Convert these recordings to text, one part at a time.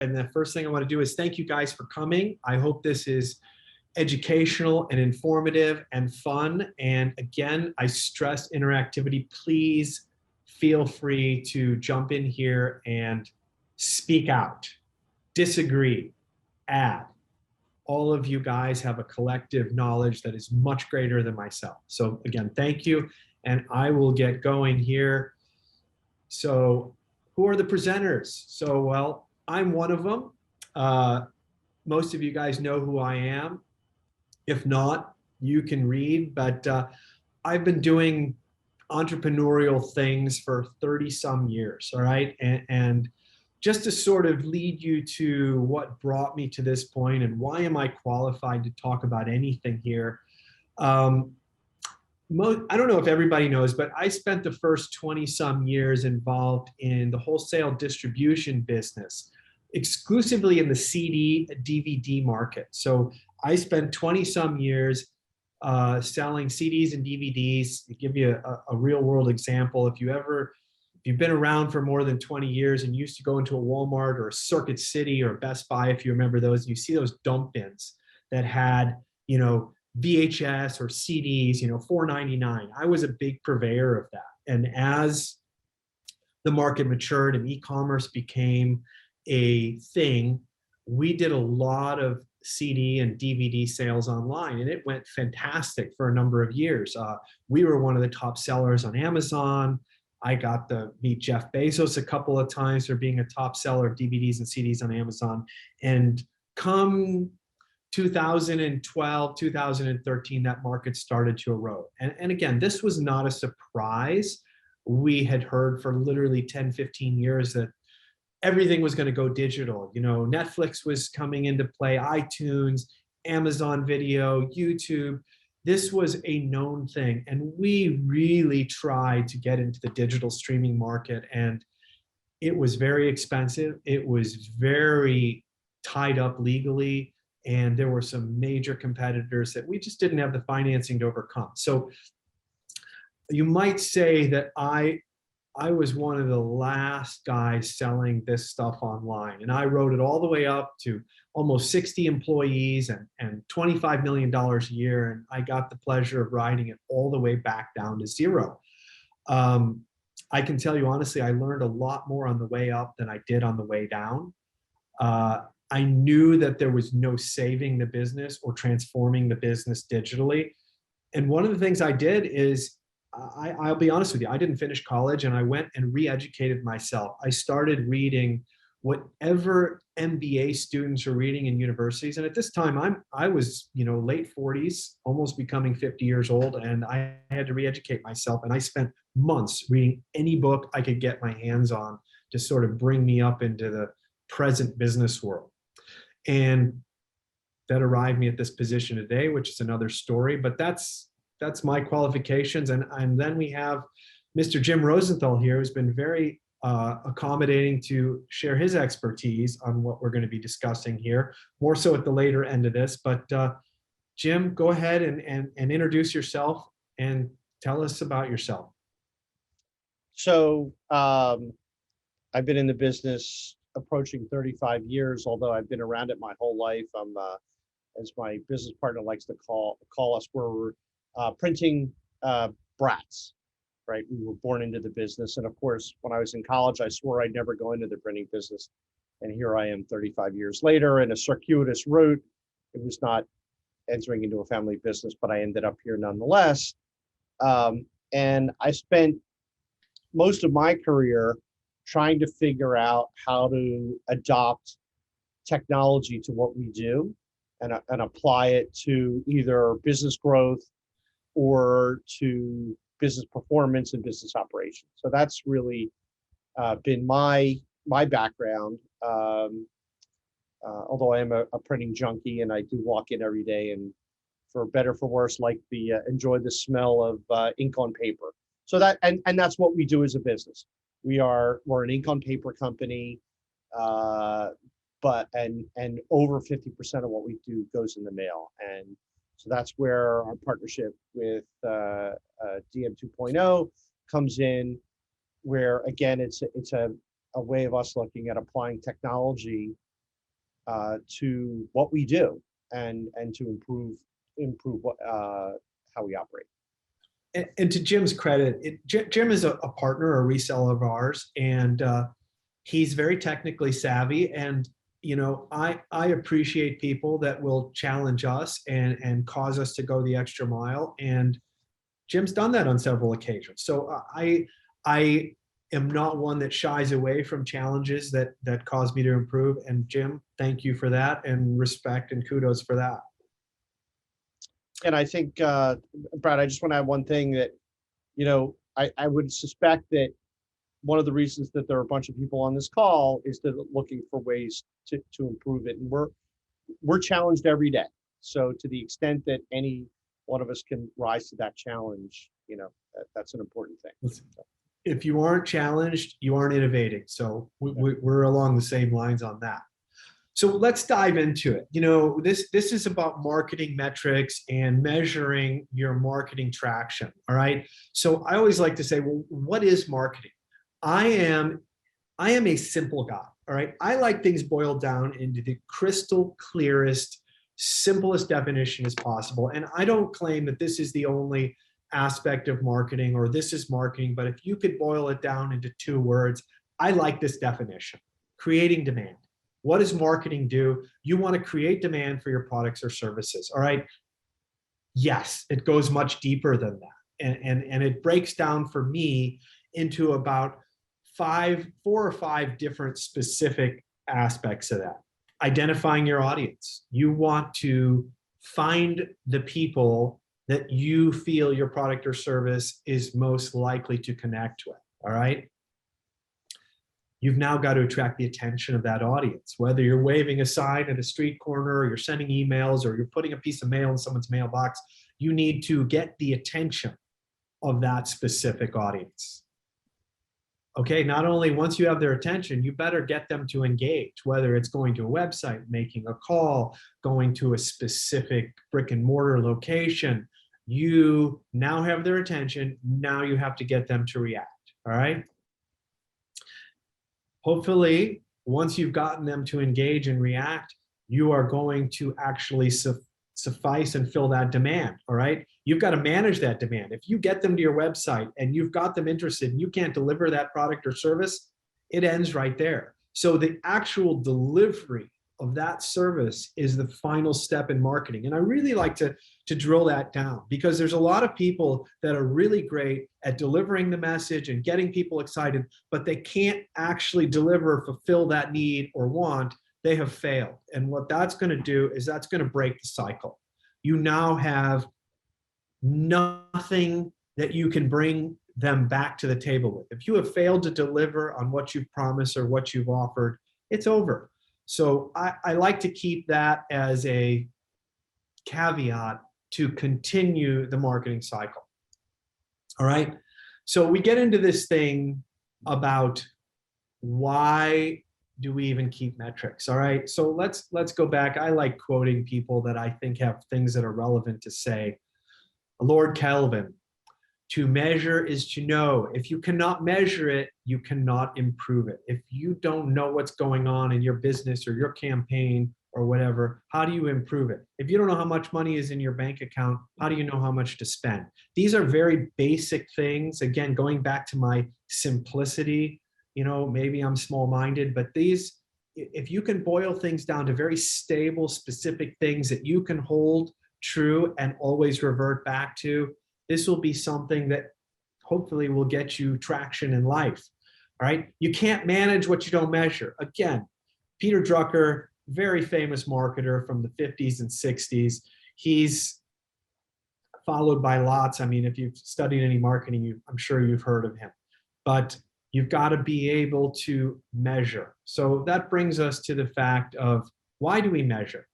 And the first thing I want to do is thank you guys for coming. I hope this is educational and informative and fun. And again, I stress interactivity. Please feel free to jump in here and speak out, disagree, add. All of you guys have a collective knowledge that is much greater than myself. So again, thank you. And I will get going here. So who are the presenters? So, well, I'm one of them. Most of you guys know who I am. If not, you can read, but I've been doing entrepreneurial things for 30 some years, all right? And just to sort of lead you to what brought me to this point and why am I qualified to talk about anything here. I don't know if everybody knows, but I spent the first 20 some years involved in the wholesale distribution business, exclusively in the CD, DVD market. So I spent 20 some years selling CDs and DVDs. To give you a real world example, if you've been around for more than 20 years and used to go into a Walmart or a Circuit City or Best Buy, if you remember those, you see those dump bins that had, VHS or CDs, $4.99. I was a big purveyor of that. And as the market matured and e-commerce became a thing, we did a lot of CD and DVD sales online, and it went fantastic for a number of years. We were one of the top sellers on Amazon. I got to meet Jeff Bezos a couple of times for being a top seller of DVDs and CDs on Amazon. And come 2012, 2013, that market started to erode. And again, this was not a surprise. We had heard for literally 10, 15 years that everything was going to go digital. Netflix was coming into play, iTunes, Amazon Video, YouTube. This was a known thing. And we really tried to get into the digital streaming market. And it was very expensive. It was very tied up legally. And there were some major competitors that we just didn't have the financing to overcome. So you might say that I was one of the last guys selling this stuff online. And I wrote it all the way up to almost 60 employees and $25 million a year. And I got the pleasure of riding it all the way back down to zero. I can tell you honestly, I learned a lot more on the way up than I did on the way down. I knew that there was no saving the business or transforming the business digitally. And one of the things I did is, I'll be honest with you, I didn't finish college and I went and re-educated myself. I started reading whatever MBA students are reading in universities. And at this time, I was, late 40s, almost becoming 50 years old, and I had to re-educate myself. And I spent months reading any book I could get my hands on to sort of bring me up into the present business world. And that arrived me at this position today, which is another story, but that's my qualifications. And then we have Mr. Jim Rosenthal here, who's been very accommodating to share his expertise on what we're going to be discussing here, more so at the later end of this. But Jim, go ahead and introduce yourself and tell us about yourself. So I've been in the business approaching 35 years, although I've been around it my whole life. I'm, as my business partner likes to call us, we're printing brats, right? We were born into the business. And of course, when I was in college, I swore I'd never go into the printing business. And here I am 35 years later in a circuitous route. It was not entering into a family business, but I ended up here nonetheless. And I spent most of my career trying to figure out how to adopt technology to what we do and apply it to either business growth or to business performance and business operations. So that's really been my background. Although I am a printing junkie and I do walk in every day and, for better for worse, like enjoy the smell of ink on paper. So that and that's what we do as a business. We're an ink on paper company, but over 50% of what we do goes in the mail. And so that's where our partnership with DM 2.0 comes in, where again it's a way of us looking at applying technology to what we do and to improve what how we operate. And to Jim's credit, Jim is a partner or reseller of ours, and he's very technically savvy. And I appreciate people that will challenge us and cause us to go the extra mile. And Jim's done that on several occasions. So I am not one that shies away from challenges that cause me to improve. And Jim, thank you for that, and respect and kudos for that. And I think, Brad, I just want to add one thing that, I would suspect that one of the reasons that there are a bunch of people on this call is that looking for ways to improve it. And we're challenged every day. So to the extent that any one of us can rise to that challenge, that's an important thing. If you aren't challenged, you aren't innovating. So we're along the same lines on that. So let's dive into it. This is about marketing metrics and measuring your marketing traction. All right. So I always like to say, well, what is marketing? I am a simple guy. All right. I like things boiled down into the crystal clearest, simplest definition as possible. And I don't claim that this is the only aspect of marketing or this is marketing, but if you could boil it down into 2 words, I like this definition: creating demand. What does marketing do? You want to create demand for your products or services. All right. Yes, it goes much deeper than that. And it breaks down for me into about 4 or 5 different specific aspects of that. Identifying your audience. You want to find the people that you feel your product or service is most likely to connect with. All right. You've now got to attract the attention of that audience, whether you're waving a sign at a street corner, or you're sending emails, or you're putting a piece of mail in someone's mailbox. You need to get the attention of that specific audience. Okay, not only once you have their attention, you better get them to engage, whether it's going to a website, making a call, going to a specific brick and mortar location. You now have their attention. Now you have to get them to react. All right. Hopefully, once you've gotten them to engage and react, you are going to actually suffice and fill that demand. All right. You've got to manage that demand. If you get them to your website and you've got them interested and you can't deliver that product or service, it ends right there. So the actual delivery of that service is the final step in marketing. And I really like to drill that down, because there's a lot of people that are really great at delivering the message and getting people excited, but they can't actually deliver, fulfill that need or want. They have failed. And what that's going to do is that's going to break the cycle. You now have nothing that you can bring them back to the table with. If you have failed to deliver on what you've promised or what you've offered, it's over. So I like to keep that as a caveat to continue the marketing cycle. All right. So we get into this thing about why do we even keep metrics? All right. So let's go back. I like quoting people that I think have things that are relevant to say. Lord Kelvin, to measure is to know. If you cannot measure it, you cannot improve it. If you don't know what's going on in your business or your campaign or whatever, how do you improve it? If you don't know how much money is in your bank account, how do you know how much to spend? These are very basic things. Again, going back to my simplicity, maybe I'm small-minded, but these, if you can boil things down to very stable, specific things that you can hold true and always revert back to, this will be something that hopefully will get you traction in life. All right. You can't manage what you don't measure. Again, Peter Drucker, very famous marketer from the 50s and 60s. He's followed by lots. I mean, if you've studied any marketing, I'm sure you've heard of him. But you've got to be able to measure. So that brings us to the fact of, why do we measure?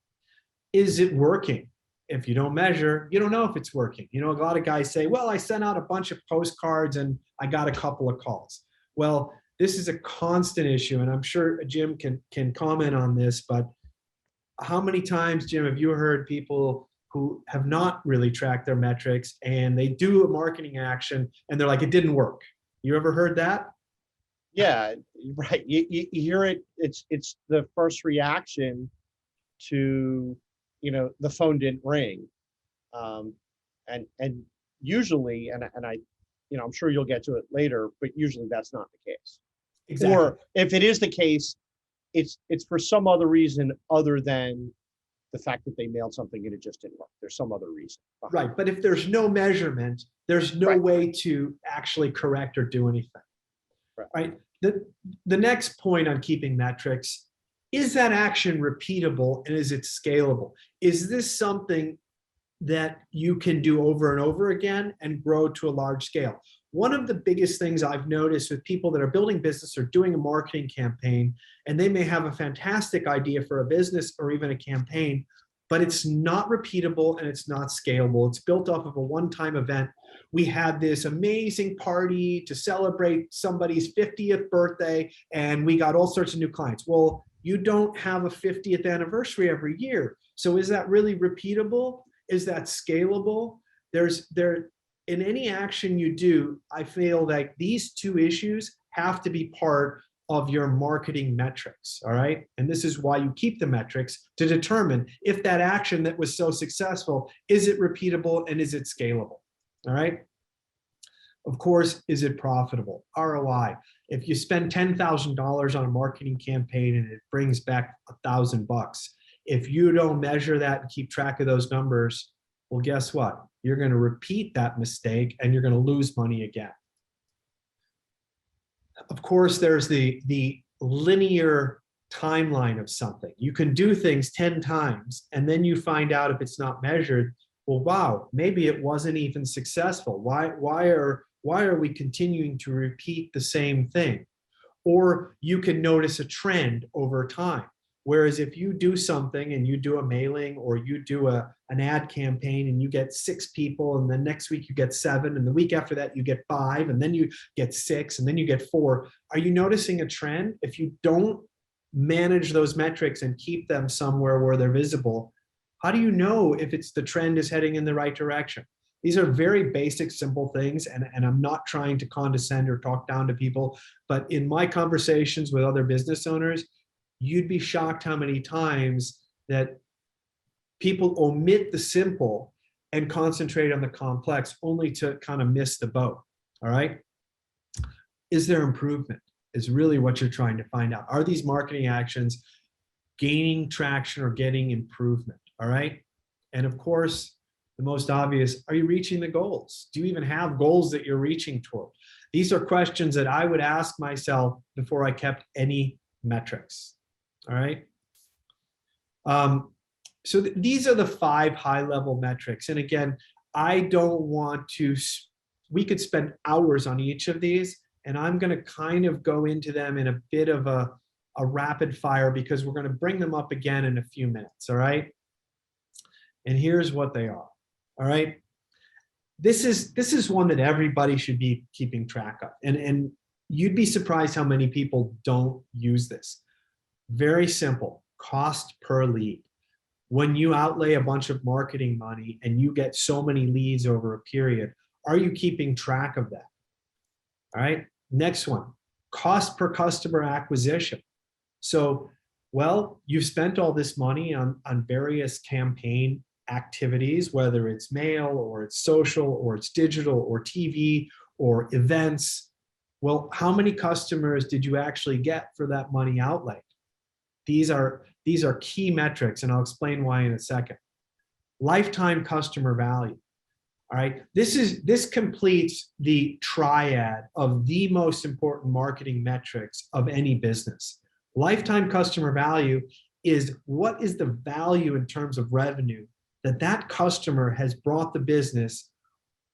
Is it working? If you don't measure, you don't know if it's working. A lot of guys say, well, I sent out a bunch of postcards and I got a couple of calls. Well, this is a constant issue, and I'm sure Jim can comment on this, but how many times, Jim, have you heard people who have not really tracked their metrics and they do a marketing action and they're like, it didn't work? You ever heard that? Yeah, right. You hear it. It's the first reaction to, the phone didn't ring. And usually, and I, I'm sure you'll get to it later, but usually that's not the case. Exactly. Or if it is the case, it's for some other reason other than the fact that they mailed something and it just didn't work. There's some other reason behind it. Right. But if there's no measurement, there's no Right. way to actually correct or do anything. Right. Right. The next point on keeping metrics, is that action repeatable and is it scalable? Is this something that you can do over and over again and grow to a large scale? One of the biggest things I've noticed with people that are building business or doing a marketing campaign, and they may have a fantastic idea for a business or even a campaign, but it's not repeatable and it's not scalable. It's built off of a one-time event. We had this amazing party to celebrate somebody's 50th birthday, and we got all sorts of new clients. Well, you don't have a 50th anniversary every year. So is that really repeatable? Is that scalable? In any action you do, I feel like these two issues have to be part of your marketing metrics, all right? And this is why you keep the metrics, to determine if that action that was so successful, is it repeatable and is it scalable, all right? Of course, is it profitable? ROI. If you spend $10,000 on a marketing campaign and it brings back $1,000, if you don't measure that and keep track of those numbers, well, guess what? You're going to repeat that mistake and you're going to lose money again. Of course, there's the linear timeline of something. You can do things 10 times and then you find out if it's not measured, well, wow, maybe it wasn't even successful. Why are we continuing to repeat the same thing? Or you can notice a trend over time. Whereas if you do something and you do a mailing or you do an ad campaign and you get 6 people, and then next week you get 7, and the week after that you get 5, and then you get 6, and then you get 4, are you noticing a trend? If you don't manage those metrics and keep them somewhere where they're visible, how do you know if the trend is heading in the right direction? These are very basic, simple things, and I'm not trying to condescend or talk down to people, but in my conversations with other business owners, you'd be shocked how many times that people omit the simple and concentrate on the complex, only to kind of miss the boat, all right? Is there improvement? Is really what you're trying to find out. Are these marketing actions gaining traction or getting improvement, all right? And of course, the most obvious, are you reaching the goals? Do you even have goals that you're reaching toward? These are questions that I would ask myself before I kept any metrics. All right. So these are the 5 high-level metrics. And again, I don't want to, we could spend hours on each of these, and I'm going to kind of go into them in a bit of a rapid fire because we're going to bring them up again in a few minutes. All right. And here's what they are. All right. This is one that everybody should be keeping track of. And you'd be surprised how many people don't use this. Very simple, cost per lead. When you outlay a bunch of marketing money and you get so many leads over a period, are you keeping track of that? All right, next one, cost per customer acquisition. So, well, you've spent all this money on various campaign activities, whether it's mail or it's social or it's digital or TV or events. Well, how many customers did you actually get for that money outlay? These are key metrics, and I'll explain why in a second. Lifetime customer value. All right, this completes the triad of the most important marketing metrics of any business. Lifetime customer value is what is the value in terms of revenue that customer has brought the business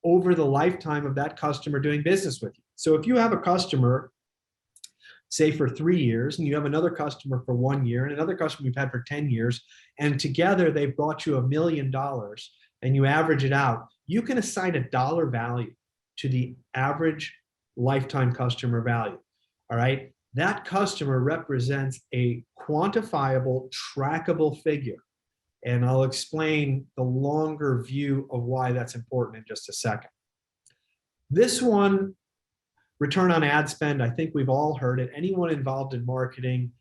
over the lifetime of that customer doing business with you. So if you have a customer, say for 3 years, and you have another customer for 1 year and another customer you've had for 10 years, and together they've brought you $1 million and you average it out, you can assign a dollar value to the average lifetime customer value, all right? That customer represents a quantifiable, trackable figure. And I'll explain the longer view of why that's important in just a second. This one, return on ad spend, I think we've all heard it. Anyone involved in marketing,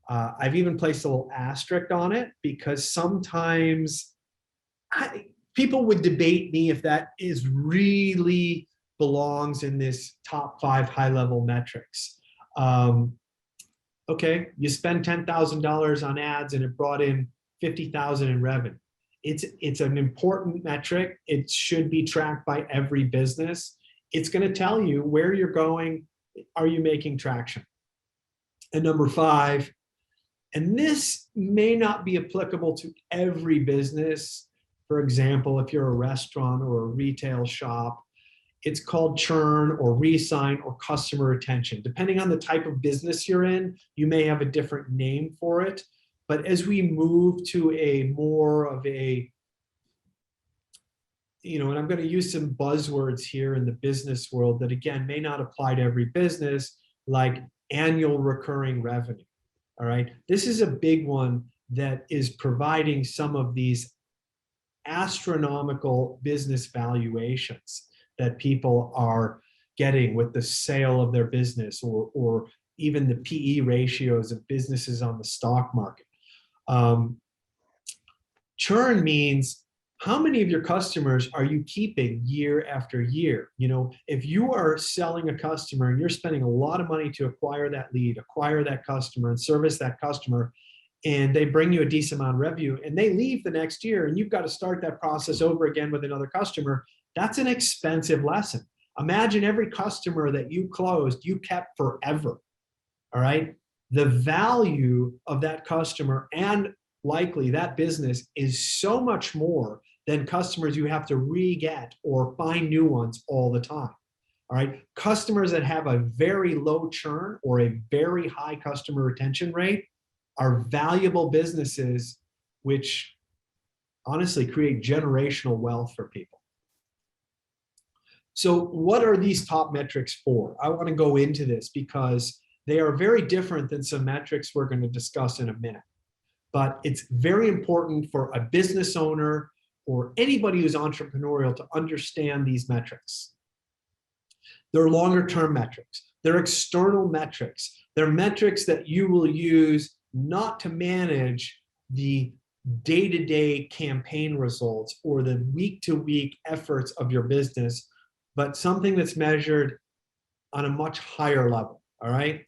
I've even placed a little asterisk on it because sometimes people would debate me if that is really belongs in this top 5 high-level metrics. Okay, you spend $10,000 on ads and it brought in 50,000 in revenue. It's an important metric. It should be tracked by every business. It's going to tell you where you're going. Are you making traction? And number 5, and this may not be applicable to every business. For example, if you're a restaurant or a retail shop, it's called churn or re-sign or customer retention. Depending on the type of business you're in, you may have a different name for it. But as we move to a more of a, and I'm going to use some buzzwords here in the business world that, again, may not apply to every business, like annual recurring revenue. All right. This is a big one that is providing some of these astronomical business valuations that people are getting with the sale of their business, or even the PE ratios of businesses on the stock market. Churn means how many of your customers are you keeping year after year? If you are selling a customer and you're spending a lot of money to acquire that lead, acquire that customer, and service that customer, and they bring you a decent amount of revenue and they leave the next year and you've got to start that process over again with another customer, that's an expensive lesson. Imagine every customer that you closed, you kept forever, all right? The value of that customer and likely that business is so much more than customers you have to re-get or find new ones all the time, all right? Customers that have a very low churn or a very high customer retention rate are valuable businesses, which honestly create generational wealth for people. So what are these top metrics for? I want to go into this because they are very different than some metrics we're going to discuss in a minute. But it's very important for a business owner or anybody who's entrepreneurial to understand these metrics. They're longer term metrics. They're external metrics. They're metrics that you will use not to manage the day-to-day campaign results or the week-to-week efforts of your business, but something that's measured on a much higher level, all right?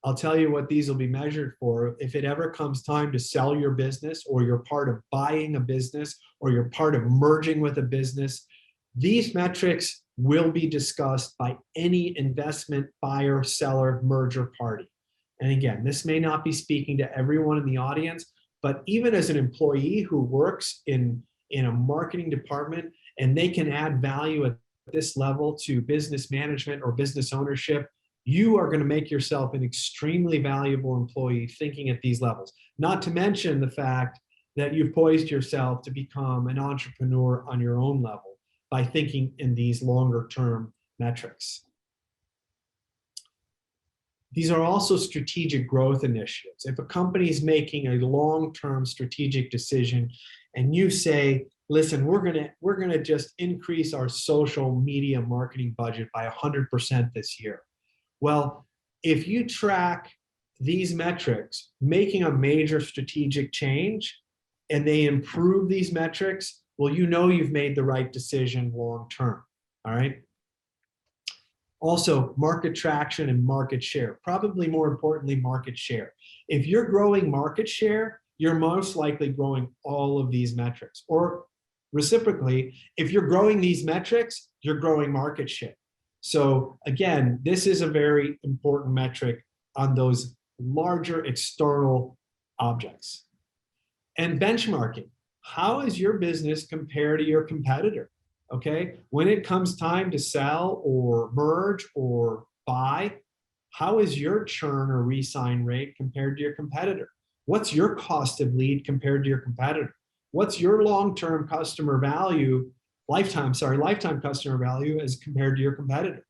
I'll tell you what these will be measured for. If it ever comes time to sell your business, or you're part of buying a business, or you're part of merging with a business, these metrics will be discussed by any investment buyer, seller, merger party. And again, this may not be speaking to everyone in the audience, but even as an employee who works in a marketing department and they can add value at this level to business management or business ownership, you are going to make yourself an extremely valuable employee thinking at these levels. Not to mention the fact that you've poised yourself to become an entrepreneur on your own level by thinking in these longer term metrics. These are also strategic growth initiatives. If a company is making a long-term strategic decision and you say, listen, we're gonna just increase our social media marketing budget by 100% this year. Well, if you track these metrics, making a major strategic change, and they improve these metrics, well, you know you've made the right decision long-term, all right? Also, market traction and market share. Probably more importantly, market share. If you're growing market share, you're most likely growing all of these metrics. Or reciprocally, if you're growing these metrics, you're growing market share. So again, this is a very important metric on those larger external objects. And benchmarking. How is your business compared to your competitor? Okay, when it comes time to sell or merge or buy, how is your churn or re-sign rate compared to your competitor? What's your cost of lead compared to your competitor? What's your long-term customer value, lifetime customer value as compared to your competitor?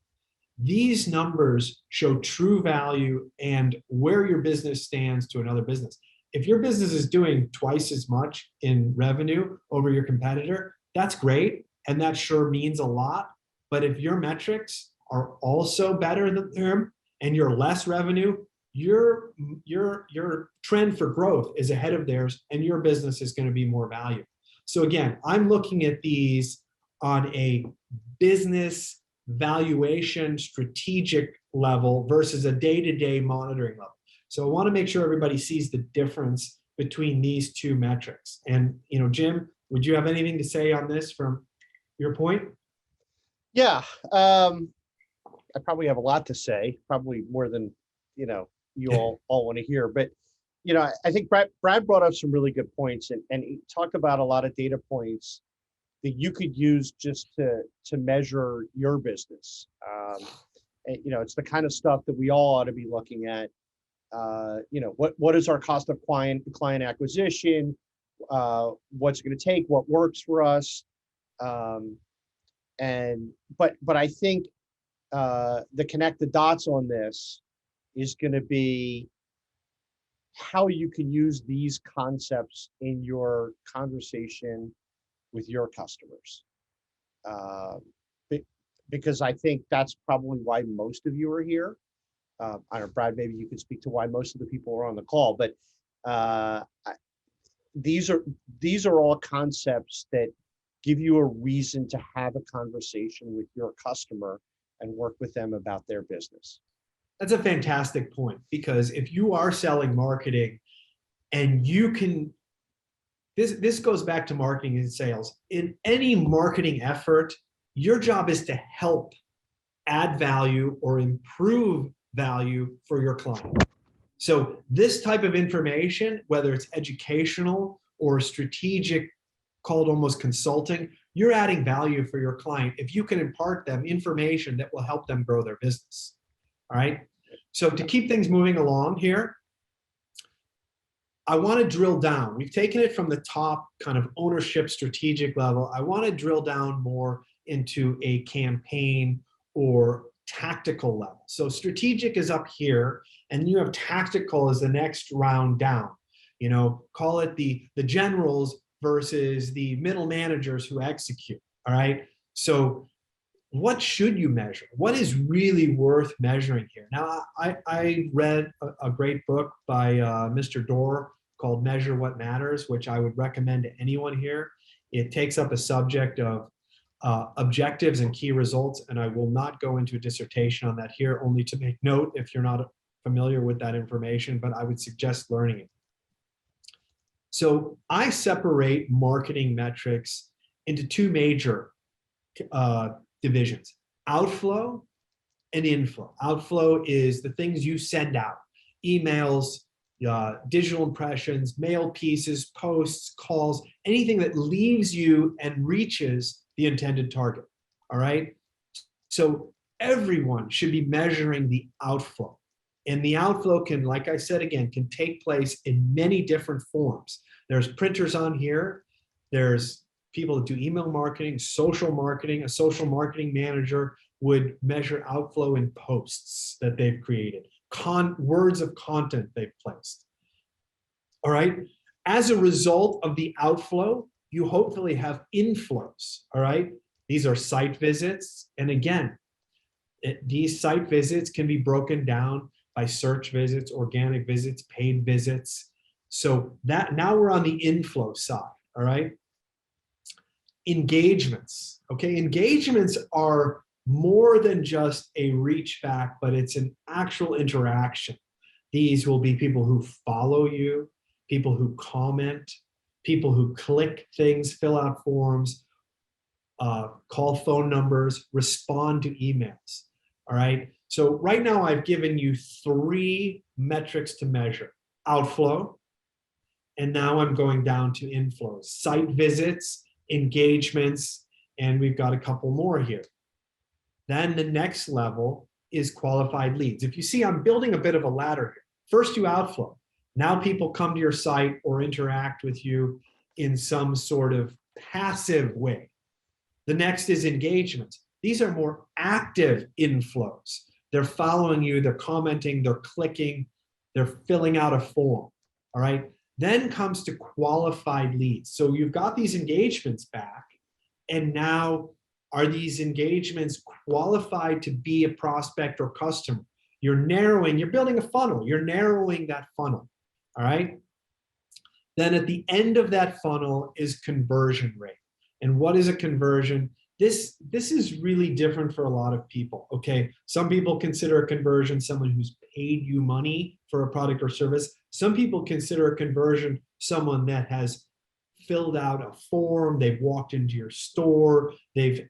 These numbers show true value and where your business stands to another business. If your business is doing twice as much in revenue over your competitor, that's great. And that sure means a lot. But if your metrics are also better than them and you're less revenue, your trend for growth is ahead of theirs, and your business is going to be more valuable. So again, I'm looking at these on a business valuation strategic level versus a day-to-day monitoring level. So I want to make sure everybody sees the difference between these two metrics. And Jim, would you have anything to say on this from your point? Yeah, I probably have a lot to say, probably more than you all want to hear. But I think Brad brought up some really good points, and he talked about a lot of data points that you could use just to measure your business. And, it's the kind of stuff that we all ought to be looking at. What is our cost of client acquisition? What's it going to take? What works for us? But I think the connect the dots on this is going to be how you can use these concepts in your conversation with your customers. Because I think that's probably why most of you are here. I don't know, Brad, maybe you can speak to why most of the people are on the call, but these are all concepts that give you a reason to have a conversation with your customer and work with them about their business. That's a fantastic point, because if you are selling marketing and you can, this goes back to marketing and sales. In any marketing effort, your job is to help add value or improve value for your client. So this type of information, whether it's educational or strategic, called almost consulting, you're adding value for your client if you can impart them information that will help them grow their business. All right. So to keep things moving along here, I want to drill down. We've taken it from the top kind of ownership strategic level. I want to drill down more into a campaign or tactical level. So strategic is up here, and you have tactical as the next round down. Call it the generals versus the middle managers who execute. All right. So what should you measure? What is really worth measuring here? Now, I read a great book by Mr. Dorr called Measure What Matters, which I would recommend to anyone here. It takes up a subject of objectives and key results, and I will not go into a dissertation on that here, only to make note if you're not familiar with that information, but I would suggest learning it. So I separate marketing metrics into two major divisions: outflow and inflow. Outflow is the things you send out: emails, digital impressions, mail pieces, posts, calls, anything that leaves you and reaches the intended target. All right. So everyone should be measuring the outflow. And the outflow can, like I said again, can take place in many different forms. There's printers on here. There's people that do email marketing, social marketing. A social marketing manager would measure outflow in posts that they've created, words of content they've placed. All right. As a result of the outflow, you hopefully have inflows. All right. These are site visits. And again, these site visits can be broken down by search visits, organic visits, paid visits. So that now we're on the inflow side. All right. Engagements. Okay. Engagements are more than just a reach back, but it's an actual interaction. These will be people who follow you, people who comment, people who click things, fill out forms, call phone numbers, respond to emails. All right. So right now I've given you 3 metrics to measure: outflow, and now I'm going down to inflows: site visits, engagements, and we've got a couple more here. Then the next level is qualified leads. If you see, I'm building a bit of a ladder here. First, you outflow. Now people come to your site or interact with you in some sort of passive way. The next is engagements. These are more active inflows. They're following you, they're commenting, they're clicking, they're filling out a form. All right. Then comes to qualified leads. So you've got these engagements back, and now are these engagements qualified to be a prospect or customer? You're narrowing, you're building a funnel, you're narrowing that funnel, all right? Then at the end of that funnel is conversion rate. And what is a conversion? This is really different for a lot of people, okay? Some people consider a conversion someone who's paid you money for a product or service. Some people consider a conversion someone that has filled out a form, they've walked into your store, they've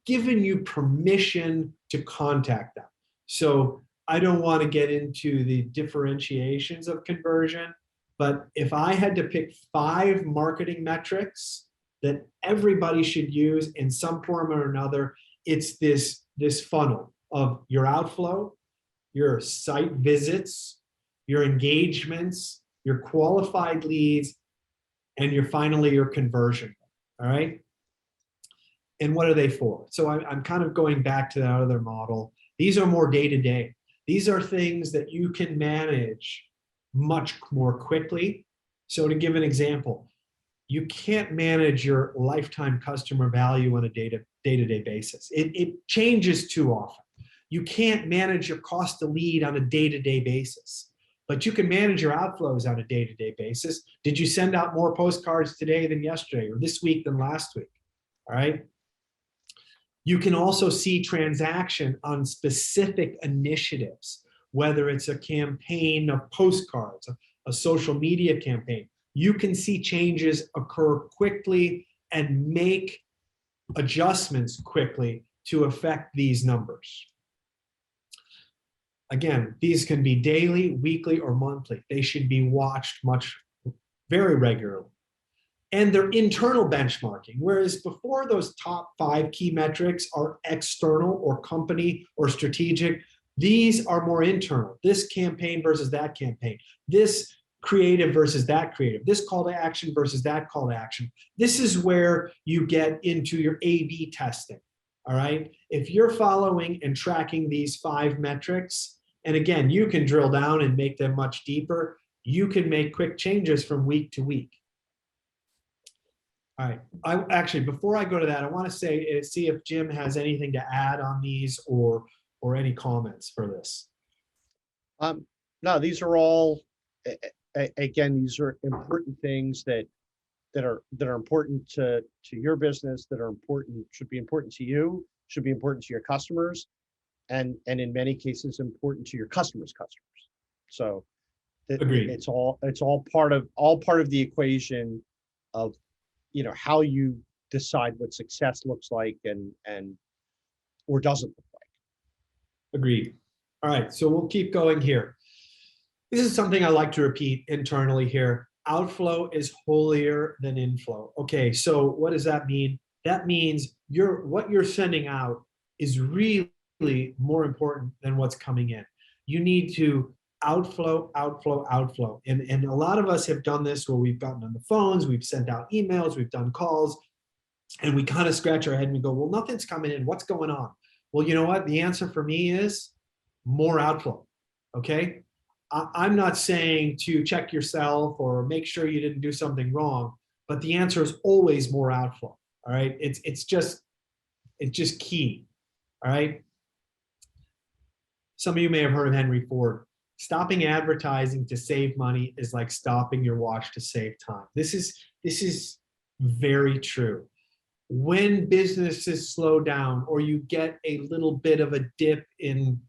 given you permission to contact them. So I don't want to get into the differentiations of conversion, but if I had to pick 5 marketing metrics that everybody should use in some form or another, it's this funnel of your outflow, your site visits, your engagements, your qualified leads, and finally your conversion, all right? And what are they for? So I'm kind of going back to that other model. These are more day-to-day. These are things that you can manage much more quickly. So to give an example, you can't manage your lifetime customer value on a day-to-day basis. It changes too often. You can't manage your cost to lead on a day-to-day basis, but you can manage your outflows on a day-to-day basis. Did you send out more postcards today than yesterday, or this week than last week? All right. You can also see transaction on specific initiatives, whether it's a campaign of postcards, a social media campaign. You can see changes occur quickly and make adjustments quickly to affect these numbers. Again, these can be daily, weekly, or monthly. They should be watched very regularly. And they're internal benchmarking, whereas before those top 5 key metrics are external or company or strategic, these are more internal. This campaign versus that campaign, this creative versus that creative, this call to action versus that call to action. This is where you get into your A/B testing, all right? If you're following and tracking these 5 metrics, and again, you can drill down and make them much deeper, you can make quick changes from week to week. All right, actually, before I go to that, I want to see if Jim has anything to add on these or any comments for this. No, these are all, again, these are important things that are important to your business, that are important, should be important to you, should be important to your customers, and in many cases important to your customers' customers. So Agreed. It's all part of the equation of, you know, how you decide what success looks like and or doesn't look like. Agreed. All right, so we'll keep going here. This is something I like to repeat internally here. Outflow is holier than inflow. Okay, so what does that mean? That means what you're sending out is really more important than what's coming in. You need to outflow, outflow, outflow. And a lot of us have done this where we've gotten on the phones, we've sent out emails, we've done calls, and we kind of scratch our head and we go, well, nothing's coming in. What's going on? Well, you know what? The answer for me is more outflow, okay? I'm not saying to check yourself or make sure you didn't do something wrong, but the answer is always more outflow, all right? It's just key, all right? Some of you may have heard of Henry Ford. Stopping advertising to save money is like stopping your watch to save time. This is very true. When businesses slow down or you get a little bit of a dip in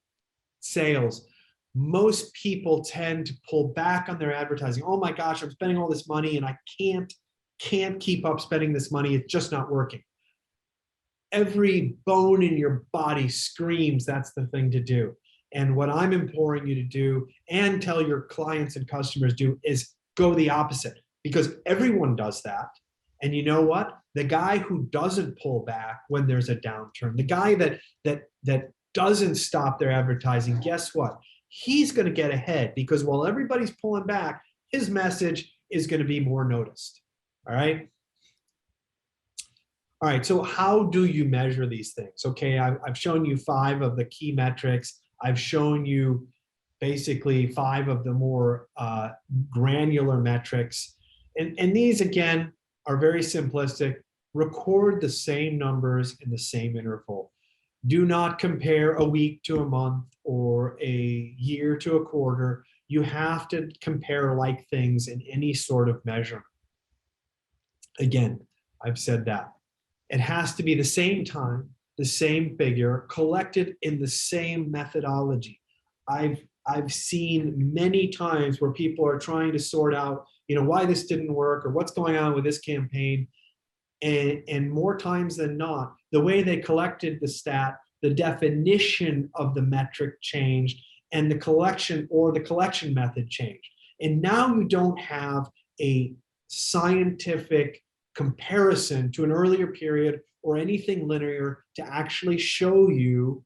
sales, most people tend to pull back on their advertising. Oh my gosh, I'm spending all this money and I can't keep up spending this money. It's just not working. Every bone in your body screams that's the thing to do. And what I'm imploring you to do and tell your clients and customers do is go the opposite, because everyone does that. And you know what? The guy who doesn't pull back when there's a downturn, the guy that doesn't stop their advertising, guess what? He's going to get ahead, because while everybody's pulling back, his message is going to be more noticed. All right. All right. So how do you measure these things? Okay. I've shown you 5 of the key metrics. I've shown you basically 5 of the more granular metrics. And these, again, are very simplistic. Record the same numbers in the same interval. Do not compare a week to a month or a year to a quarter. You have to compare like things in any sort of measurement. Again, I've said that. It has to be the same time, the same figure, collected in the same methodology. I've seen many times where people are trying to sort out, why this didn't work or what's going on with this campaign. And more times than not, the way they collected the stat, the definition of the metric changed, and the collection method changed. And now you don't have a scientific comparison to an earlier period or anything linear to actually show you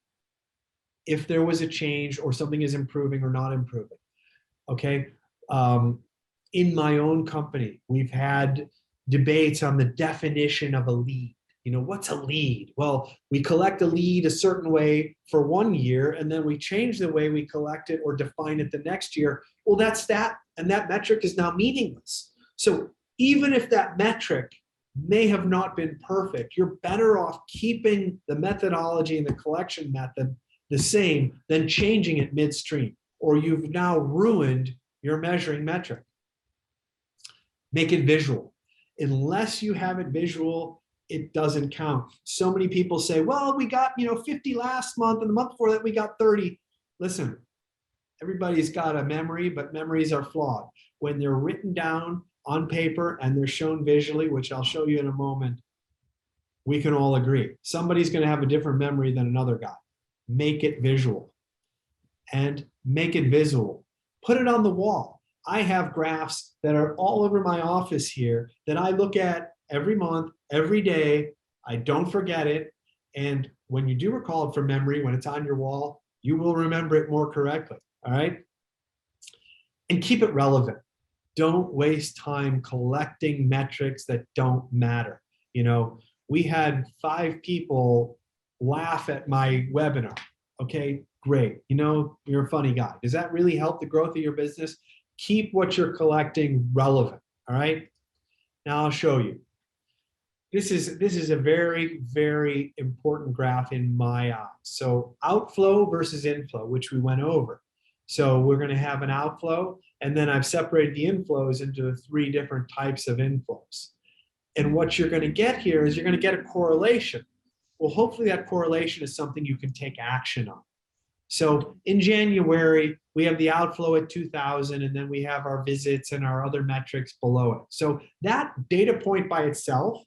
if there was a change or something is improving or not improving. Okay. In my own company, we've had debates on the definition of a lead. What's a lead? Well, we collect a lead a certain way for 1 year, and then we change the way we collect it or define it the next year. Well, that stat and that metric is now meaningless. So even if that metric may have not been perfect, you're better off keeping the methodology and the collection method the same than changing it midstream, or you've now ruined your measuring metric. Make it visual. Unless you have it visual, it doesn't count. So many people say, well, we got 50 last month, and the month before that we got 30. Listen, everybody's got a memory, but memories are flawed. When they're written down on paper and they're shown visually, which I'll show you in a moment, we can all agree. Somebody's going to have a different memory than another guy. Make it visual and make it visible. Put it on the wall. I have graphs that are all over my office here that I look at every month, every day. I don't forget it. And when you do recall it from memory, when it's on your wall, you will remember it more correctly. All right. And keep it relevant. Don't waste time collecting metrics that don't matter. We had 5 people laugh at my webinar. Okay, great. You're a funny guy. Does that really help the growth of your business? Keep what you're collecting relevant. All right. Now I'll show you. This is a very, very important graph in my eyes. So outflow versus inflow, which we went over. So we're going to have an outflow, and then I've separated the inflows into 3 different types of inflows. And what you're going to get here is you're going to get a correlation. Well, hopefully that correlation is something you can take action on. So in January, we have the outflow at 2,000, and then we have our visits and our other metrics below it. So that data point by itself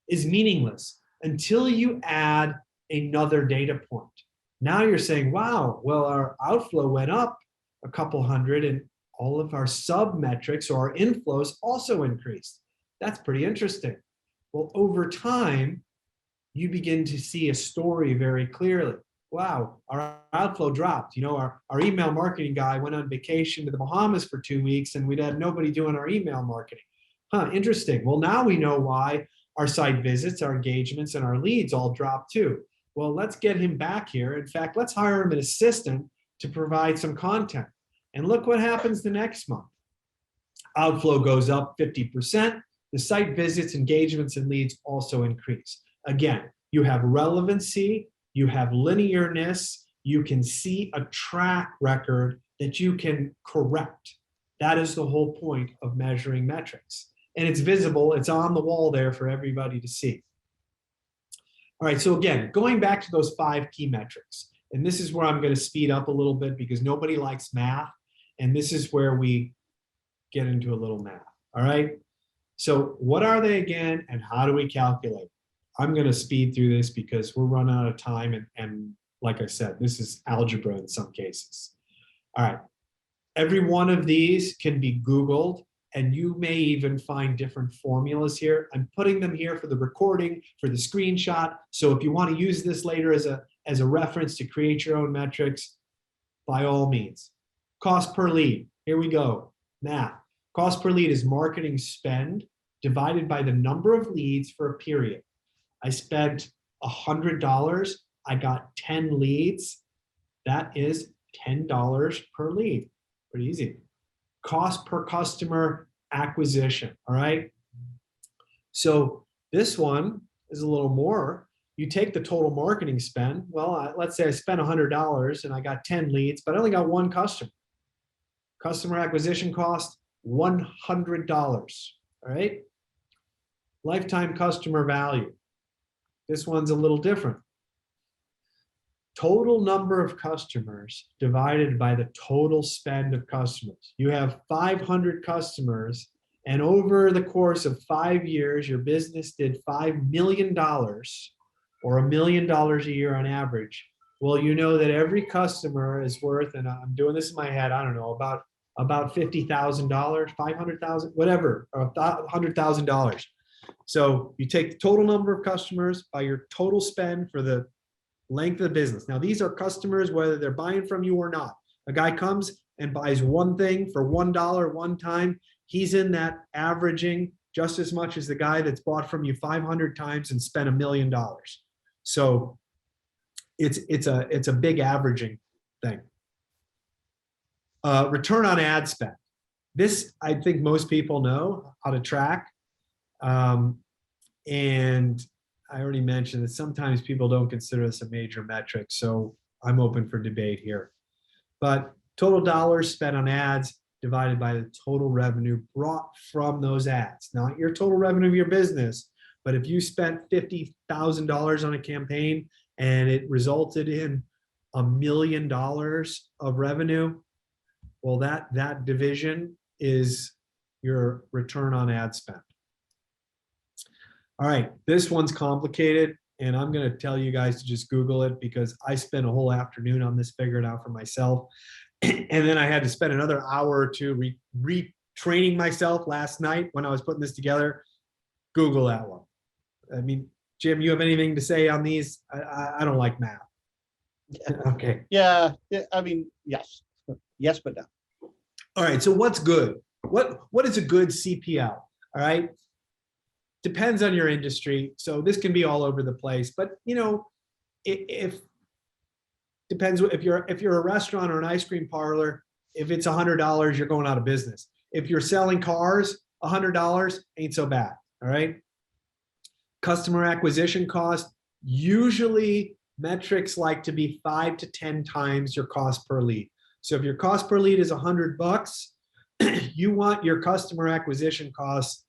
is meaningless until you add another data point. Now you're saying, wow, well, our outflow went up a couple hundred and all of our sub metrics or our inflows also increased. That's pretty interesting. Well, over time, you begin to see a story very clearly. Wow, our outflow dropped. Our email marketing guy went on vacation to the Bahamas for 2 weeks and we'd had nobody doing our email marketing. Interesting. Well, now we know why our site visits, our engagements, and our leads all dropped too. Well, let's get him back here. In fact, let's hire him an assistant to provide some content. And look what happens the next month. Outflow goes up 50%. The site visits, engagements, and leads also increase. Again, you have relevancy, you have linearness, you can see a track record that you can correct. That is the whole point of measuring metrics. And it's visible, it's on the wall there for everybody to see. All right, so again, going back to those 5 key metrics, and this is where I'm going to speed up a little bit because nobody likes math, and this is where we get into a little math. All right, so what are they again, and how do we calculate? I'm going to speed through this because we're running out of time, and like I said, this is algebra in some cases. All right, every one of these can be Googled, and you may even find different formulas here. I'm putting them here for the recording, for the screenshot. So if you want to use this later as a reference to create your own metrics, by all means. Cost per lead, here we go, math. Cost per lead is marketing spend divided by the number of leads for a period. I spent $100, I got 10 leads. That is $10 per lead, pretty easy. Cost per customer acquisition, all right? So this one is a little more. You take the total marketing spend. Well, let's say I spent $100 and I got 10 leads, but I only got one customer. Customer acquisition cost, $100. All right. Lifetime customer value. This one's a little different. Total number of customers divided by the total spend of customers. You have 500 customers, and over the course of 5 years, your business did $5 million or $1 million a year on average. Well, you know that every customer is worth, and I'm doing this in my head, I don't know, about $50,000, 500,000, whatever, or $100,000. So you take the total number of customers by your total spend for the length of the business. Now, these are customers, whether they're buying from you or not. A guy comes and buys one thing for $1 one time. He's in that averaging just as much as the guy that's bought from you 500 times and spent $1 million. So it's a big averaging thing. Return on ad spend. This, I think most people know how to track. And I already mentioned that sometimes people don't consider this a major metric, so I'm open for debate here. But total dollars spent on ads divided by the total revenue brought from those ads, not your total revenue of your business, but if you spent $50,000 on a campaign and it resulted in $1 million of revenue, well, that division is your return on ad spend. All right, this one's complicated, and I'm going to tell you guys to just Google it because I spent a whole afternoon on this figuring out for myself. And then I had to spend another hour or two retraining myself last night when I was putting this together. Google that one. I mean, Jim, you have anything to say on these? I don't like math. Okay. Yeah, I mean, yes. Yes, but no. All right, so what's good? What is a good CPL? All right. Depends on your industry. So this can be all over the place, but you know, if depends if you're a restaurant or an ice cream parlor, if it's $100, you're going out of business. If you're selling cars, $100 ain't so bad. All right. Customer acquisition cost, usually metrics like to be 5 to 10 times your cost per lead. So if your cost per lead is $100, you want your customer acquisition costs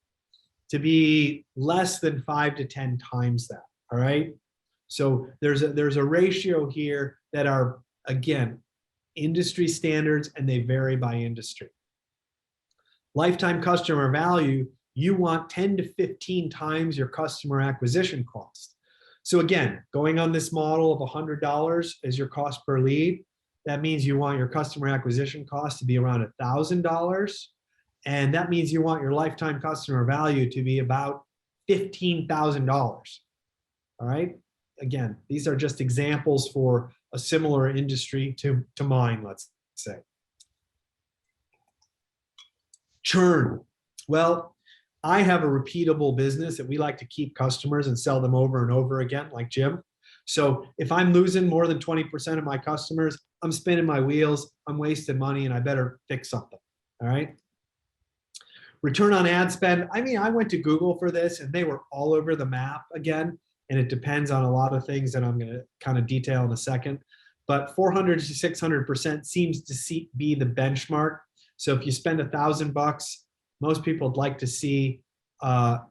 to be less than 5 to 10 times that. All right. So there's a ratio here that are, again, industry standards, and they vary by industry. Lifetime customer value, you want 10 to 15 times your customer acquisition cost. So again, going on this model of $100 as your cost per lead, that means you want your customer acquisition cost to be around $1,000. And that means you want your lifetime customer value to be about $15,000. All right. Again, these are just examples for a similar industry to mine, let's say. Churn. Well, I have a repeatable business that we like to keep customers and sell them over and over again, like Jim. So if I'm losing more than 20% of my customers, I'm spinning my wheels, I'm wasting money, and I better fix something. All right. Return on ad spend. I mean, I went to Google for this and they were all over the map again. And it depends on a lot of things that I'm going to kind of detail in a second. But 400 to 600% seems to be the benchmark. So if you spend $1,000, most people would like to see 4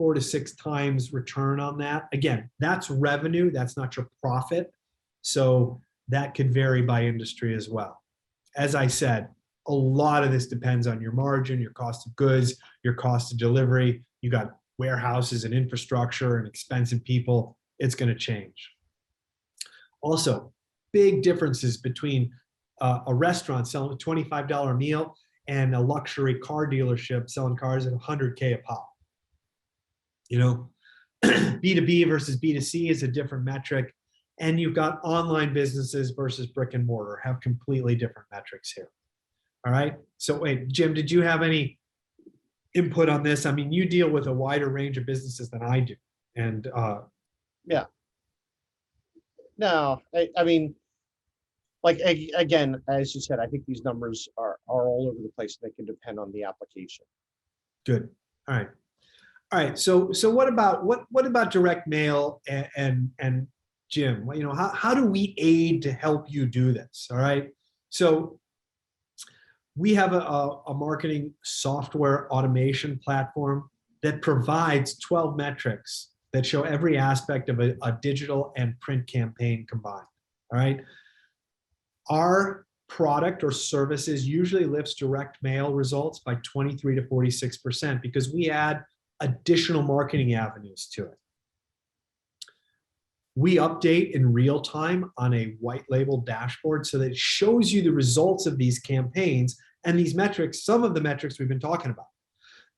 to 6 times return on that. Again, that's revenue. That's not your profit. So that could vary by industry as well. As I said, a lot of this depends on your margin, your cost of goods, your cost of delivery. You got warehouses and infrastructure and expensive people. It's going to change. Also, big differences between a restaurant selling a $25 meal and a luxury car dealership selling cars at $100K a pop. You know, B2B versus B2C is a different metric. And you've got online businesses versus brick and mortar have completely different metrics here. All right. So wait, Jim, did you have any input on this? I mean, you deal with a wider range of businesses than I do. And yeah. No, I mean, like, again, as you said, I think these numbers are all over the place. They can depend on the application. Good. All right. All right. So what about direct mail and Jim? Well, how do we aid to help you do this? All right. So we have a marketing software automation platform that provides 12 metrics that show every aspect of a digital and print campaign combined. All right. Our product or services usually lifts direct mail results by 23 to 46% because we add additional marketing avenues to it. We update in real time on a white label dashboard so that it shows you the results of these campaigns and these metrics, some of the metrics we've been talking about.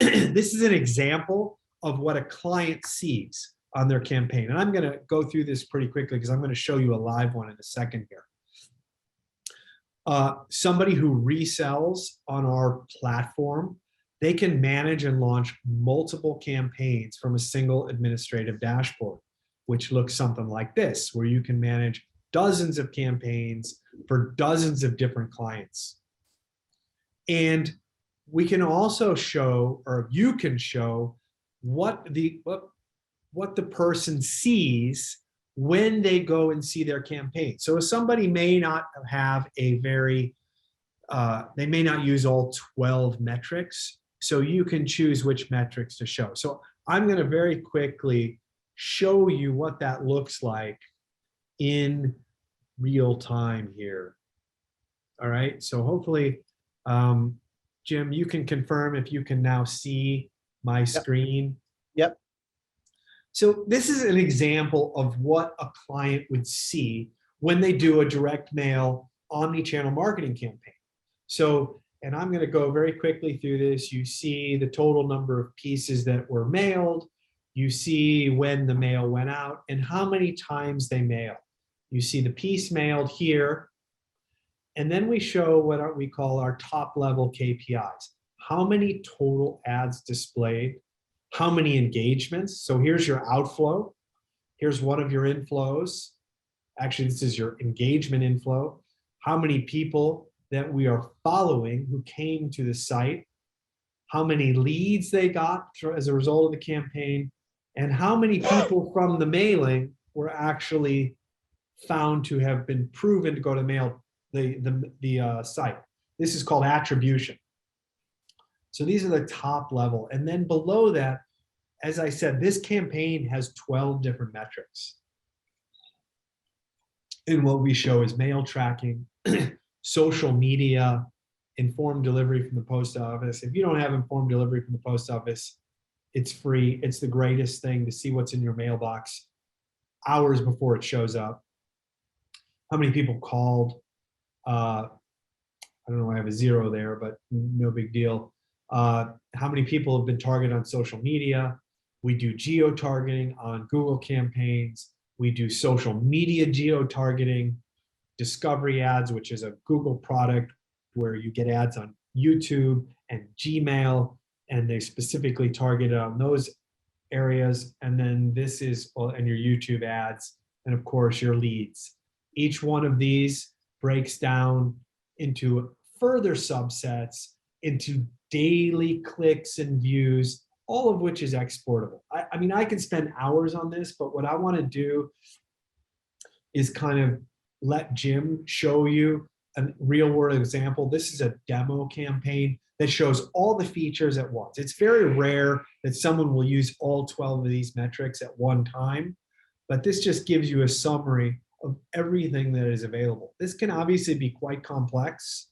This is an example of what a client sees on their campaign. And I'm going to go through this pretty quickly because I'm going to show you a live one in a second here. Somebody who resells on our platform, they can manage and launch multiple campaigns from a single administrative dashboard, which looks something like this, where you can manage dozens of campaigns for dozens of different clients. And we can also show, or you can show, what the person sees when they go and see their campaign. So if somebody may not have a very, they may not use all 12 metrics, so you can choose which metrics to show. So I'm going to very quickly show you what that looks like in real time here. All right, so hopefully, Jim, you can confirm if you can now see my screen. Yep. So this is an example of what a client would see when they do a direct mail omni-channel marketing campaign. So, and I'm going to go very quickly through this. You see the total number of pieces that were mailed. You see when the mail went out and how many times they mailed. You see the piece mailed here. And then we show what we call our top level KPIs. How many total ads displayed? How many engagements? So here's your outflow. Here's one of your inflows. Actually, this is your engagement inflow. How many people that we are following who came to the site? How many leads they got as a result of the campaign? And how many people from the mailing were actually found to have been proven to go to the site. This is called attribution. So these are the top level. And then below that, as I said, this campaign has 12 different metrics. And what we show is mail tracking, social media, informed delivery from the post office. If you don't have informed delivery from the post office, it's free. It's the greatest thing to see what's in your mailbox hours before it shows up. How many people called? I don't know, I have a 0 there, but no big deal. How many people have been targeted on social media? We do geo-targeting on Google campaigns. We do social media geo-targeting, discovery ads, which is a Google product where you get ads on YouTube and Gmail, and they specifically target on those areas. And then this is, and your YouTube ads, and of course your leads. Each one of these breaks down into further subsets, into daily clicks and views, all of which is exportable. I mean, I could spend hours on this, but what I want to do is kind of let Jim show you a real world example. This is a demo campaign that shows all the features at once. It's very rare that someone will use all 12 of these metrics at one time, but this just gives you a summary of everything that is available. This can obviously be quite complex,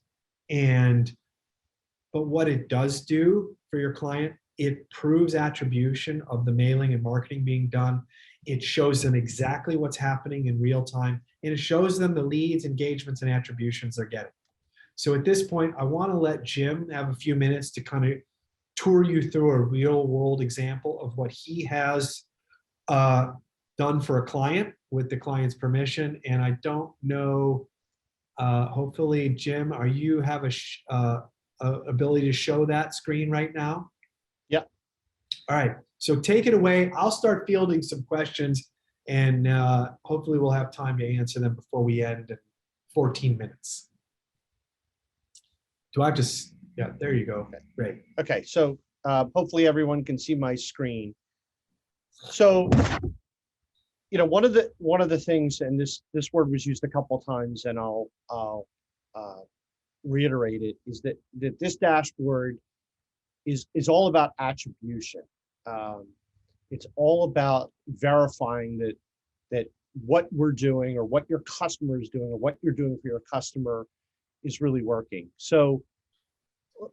but what it does do for your client, it proves attribution of the mailing and marketing being done. It shows them exactly what's happening in real time, and it shows them the leads, engagements, and attributions they're getting. So at this point, I want to let Jim have a few minutes to kind of tour you through a real world example of what he has done for a client with the client's permission. And I don't know, hopefully, Jim, you have a ability to show that screen right now? Yep. All right, so take it away. I'll start fielding some questions, and hopefully we'll have time to answer them before we end in 14 minutes. Do I have to, yeah, there you go. Okay, great. Okay, so Hopefully everyone can see my screen. So, one of the things, and this word was used a couple of times, and I'll uh, reiterate it, is that this dashboard is all about attribution. Um, it's all about verifying that what we're doing or what your customer is doing or what you're doing for your customer is really working. So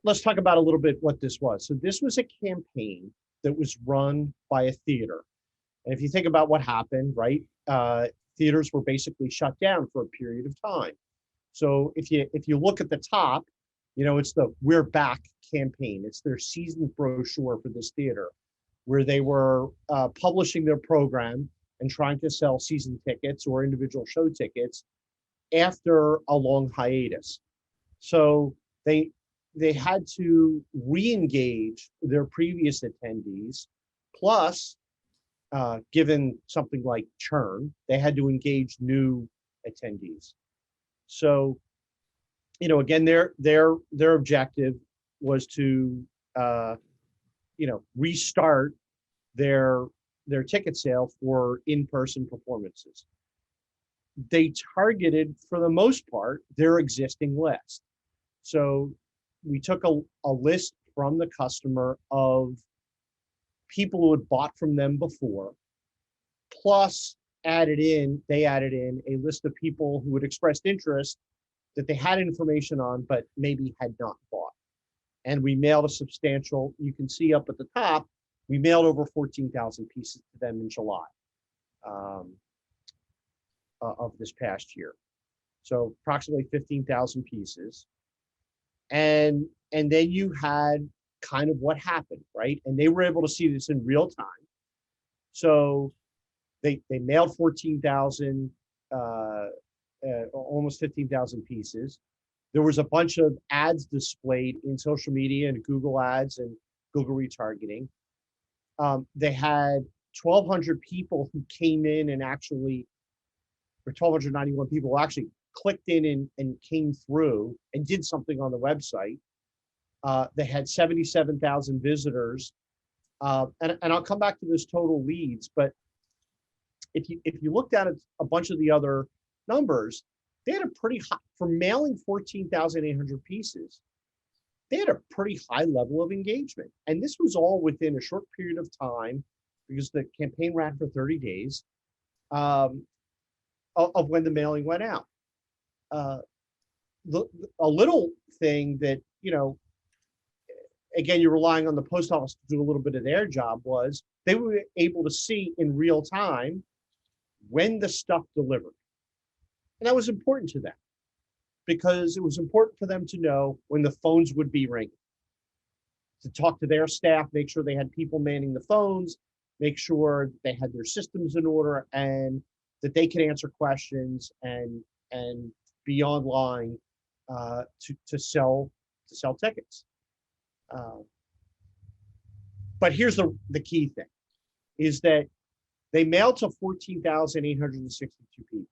let's talk about a little bit what this was. So this was a campaign that was run by a theater. And if you think about what happened, right, theaters were basically shut down for a period of time. So if you look at the top, it's the "We're Back" campaign. It's their season brochure for this theater, where they were publishing their program and trying to sell season tickets or individual show tickets after a long hiatus. So they had to re-engage their previous attendees, plus, given something like churn, they had to engage new attendees. So, again, their objective was to, restart their ticket sale for in-person performances. They targeted, for the most part, their existing list. So we took a list from the customer of people who had bought from them before, plus they added in a list of people who had expressed interest that they had information on, but maybe had not bought. And we mailed a substantial, you can see up at the top, we mailed over 14,000 pieces to them in July of this past year. So approximately 15,000 pieces. And then you had kind of what happened, right? And they were able to see this in real time. So they mailed 14,000, almost 15,000 pieces. There was a bunch of ads displayed in social media and Google ads and Google retargeting. They had 1,200 people who came in and actually, or 1,291 people who actually clicked in and came through and did something on the website. They had 77,000 visitors. And I'll come back to this total leads, but if you looked at it, a bunch of the other numbers, they had a pretty high, for mailing 14,800 pieces, they had a pretty high level of engagement. And this was all within a short period of time, because the campaign ran for 30 days of when the mailing went out. A little thing that, again, you're relying on the post office to do a little bit of their job, was they were able to see in real time when the stuff delivered. And that was important to them, because it was important for them to know when the phones would be ringing, to talk to their staff, make sure they had people manning the phones, make sure they had their systems in order, and that they could answer questions and be online to sell tickets. But here's the key thing, is that they mailed to 14,862 people,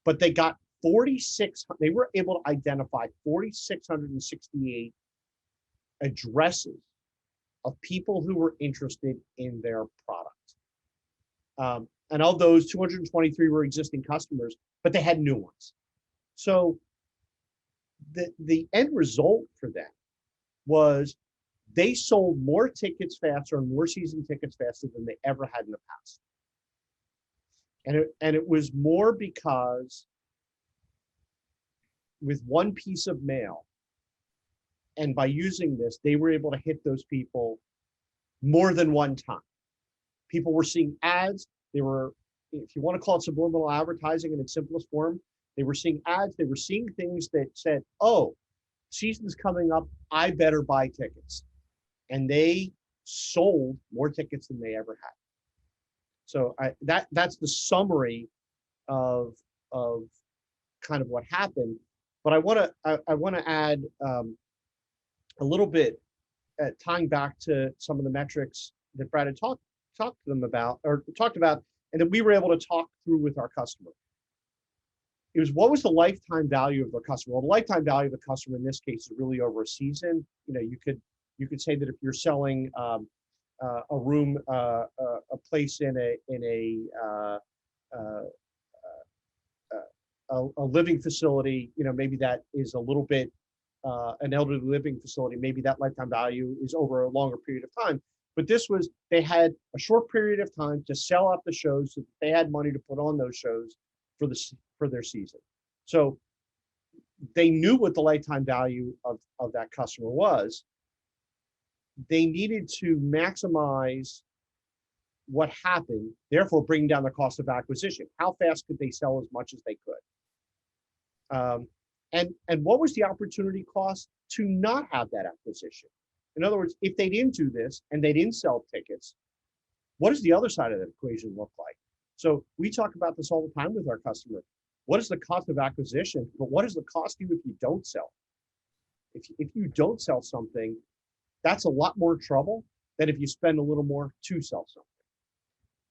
but they got they were able to identify 4,668 addresses of people who were interested in their product. And of those, 223 were existing customers, but they had new ones. So the end result for them was they sold more tickets faster and more season tickets faster than they ever had in the past. And it was more because with one piece of mail, and by using this, they were able to hit those people more than one time. People were seeing ads. They were, if you want to call it subliminal advertising in its simplest form, they were seeing ads. They were seeing things that said, oh, season's coming up, I better buy tickets. And they sold more tickets than they ever had. So that's the summary of kind of what happened. But I want to add a little bit, tying back to some of the metrics that Brad had talked to them about, or talked about, and that we were able to talk through with our customer. It was, what was the lifetime value of the customer? Well, the lifetime value of the customer in this case is really over a season. You could You could say that if you're selling a room, a place in a living facility, maybe that is a little bit an elderly living facility, maybe that lifetime value is over a longer period of time. But this was, they had a short period of time to sell out the shows so that they had money to put on those shows for their season. So they knew what the lifetime value of that customer was. They needed to maximize what happened, therefore bringing down the cost of acquisition. How fast could they sell as much as they could? And what was the opportunity cost to not have that acquisition? In other words, if they didn't do this and they didn't sell tickets, what does the other side of that equation look like? So we talk about this all the time with our customers. What is the cost of acquisition? But what does it cost you if you don't sell? If you don't sell something, that's a lot more trouble than if you spend a little more to sell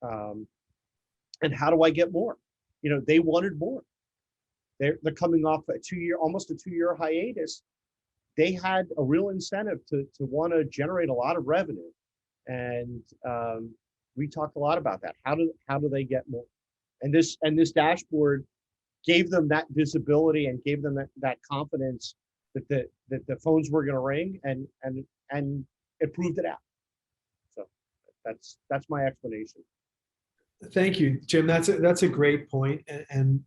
something. And how do I get more? They wanted more. They're coming off almost a 2-year hiatus. They had a real incentive to want to generate a lot of revenue. And we talked a lot about that. How do they get more? And this dashboard gave them that visibility and gave them that confidence that the phones were going to ring, and it proved it out. So that's my explanation. Thank you, Jim. That's a great point, and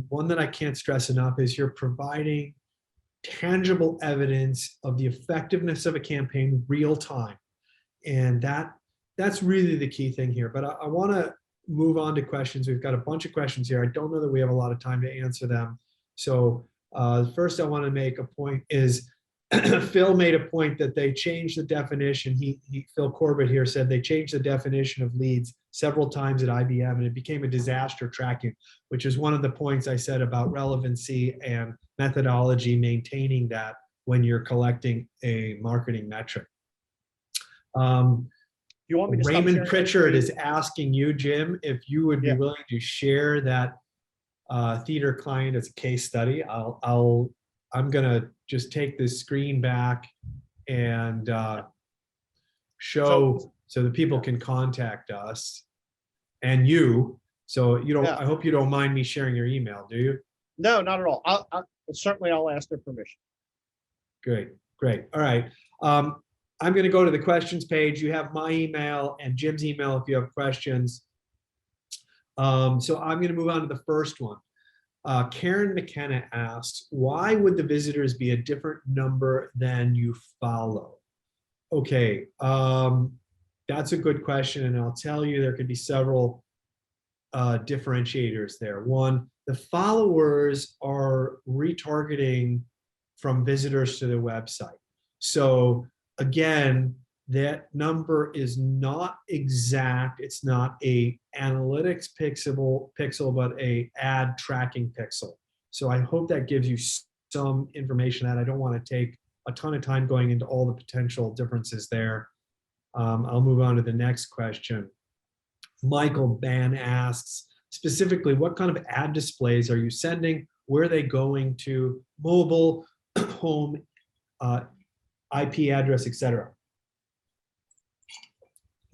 one that I can't stress enough is you're providing tangible evidence of the effectiveness of a campaign real time, and that's really the key thing here. But I want to move on to questions. We've got a bunch of questions here. I don't know that we have a lot of time to answer them. So first I want to make a point is Phil made a point that they changed the definition. Phil Corbett here said they changed the definition of leads several times at IBM, and it became a disaster tracking, which is one of the points I said about relevancy and methodology, maintaining that when you're collecting a marketing metric. You want me to Raymond Pritchard is asking you, Jim, if you would be willing to share that theater client as a case study. I'm gonna just take this screen back and show so that people can contact us and you. So I hope you don't mind me sharing your email, do you? No, not at all. I'll ask their permission. Great. All right. I'm going to go to the questions page. You have my email and Jim's email if you have questions. So I'm going to move on to the first one. Karen McKenna asks, why would the visitors be a different number than you follow? Okay, that's a good question, and I'll tell you there could be several differentiators there. One, the followers are retargeting from visitors to the website. So again, that number is not exact. It's not a analytics pixel, but a ad tracking pixel. So I hope that gives you some information that I don't want to take a ton of time going into all the potential differences there. I'll move on to the next question. Michael Ban asks, specifically, what kind of ad displays are you sending? Where are they going to? Mobile, home, IP address, etc.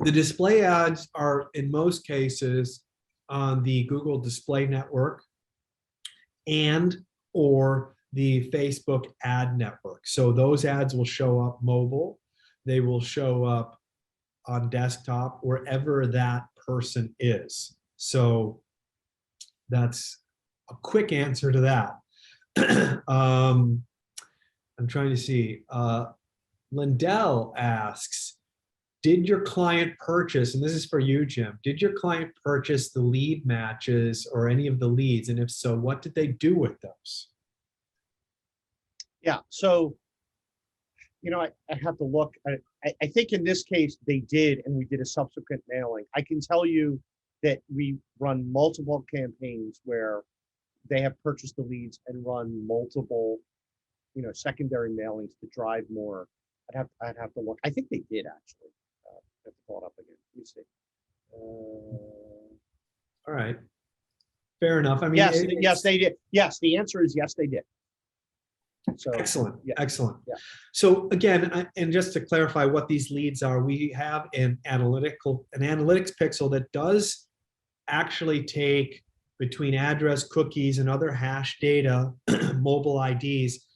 The display ads are, in most cases, on the Google Display Network and or the Facebook ad network. So those ads will show up mobile. They will show up on desktop, wherever that person is. So that's a quick answer to that. I'm trying to see. Lindell asks, did your client purchase, and this is for you, Jim, did your client purchase the lead matches or any of the leads? And if so, what did they do with those? Yeah, so, I have to look. I think in this case they did, and we did a subsequent mailing. I can tell you that we run multiple campaigns where they have purchased the leads and run multiple, secondary mailings to drive more. I'd have to look. I think they did actually. I have to pull it up again. Let me see. All right. Fair enough. I mean, yes, they did. Yes, the answer is yes, they did. So Excellent, yeah, excellent. yeah. So again, and just to clarify what these leads are, we have an analytics pixel that does actually take between address, cookies, and other hash data, mobile IDs.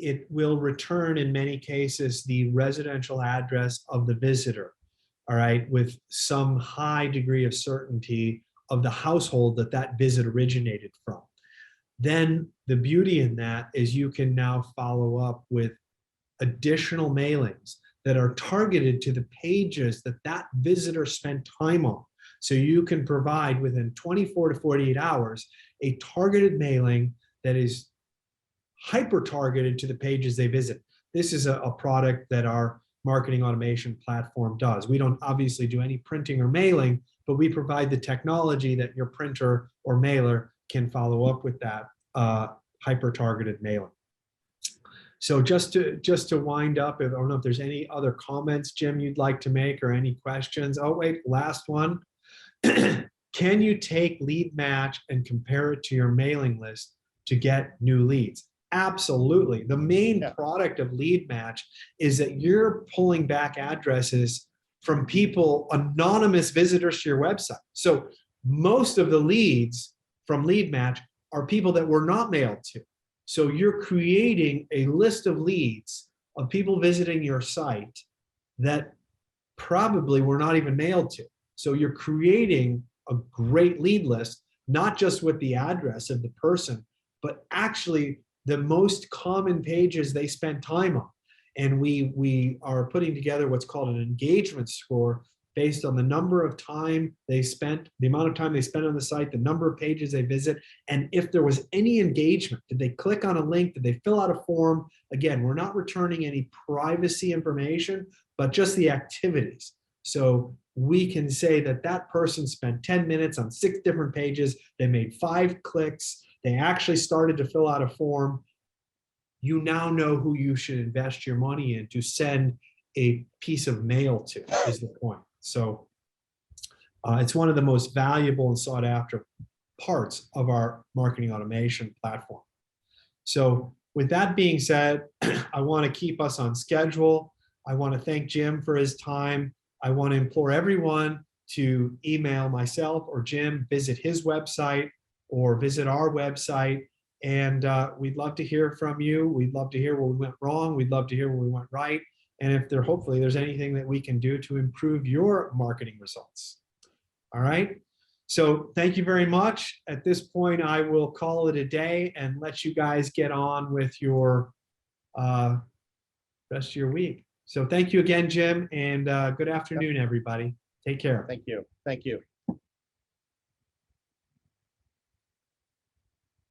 It will return in many cases the residential address of the visitor, all right, with some high degree of certainty of the household that that visit originated from. Then the beauty in that is you can now follow up with additional mailings that are targeted to the pages that that visitor spent time on. So you can provide within 24 to 48 hours a targeted mailing that is hyper targeted to the pages they visit. This is a product that our marketing automation platform does. We don't obviously do any printing or mailing, but we provide the technology that your printer or mailer can follow up with that hyper targeted mailing. So just to wind up, I don't know if there's any other comments, Jim, you'd like to make, or any questions. Oh wait, last one. Can you take lead match and compare it to your mailing list to get new leads? Absolutely. The main product of lead match is that you're pulling back addresses from people, anonymous visitors to your website. So most of the leads from lead match are people that were not mailed to. So you're creating a list of leads of people visiting your site that probably were not even mailed to. So you're creating a great lead list, not just with the address of the person, but actually the most common pages they spend time on. And we are putting together what's called an engagement score based on the number of time they spent, the amount of time they spent on the site, the number of pages they visit, and if there was any engagement. Did they click on a link? Did they fill out a form? Again, we're not returning any privacy information, but just the activities. So we can say that that person spent 10 minutes on 6 different pages. They made 5 clicks. They actually started to fill out a form. You now know who you should invest your money in to send a piece of mail to, is the point. So it's one of the most valuable and sought after parts of our marketing automation platform. So with that being said, I want to keep us on schedule. I want to thank Jim for his time. I want to implore everyone to email myself or Jim, visit his website or visit our website. And we'd love to hear from you. We'd love to hear where we went wrong. We'd love to hear where we went right. And if there, hopefully there's anything that we can do to improve your marketing results. All right. So thank you very much. At this point, I will call it a day and let you guys get on with your rest of your week. So thank you again, Jim, and good afternoon, everybody. Take care. Thank you. Thank you.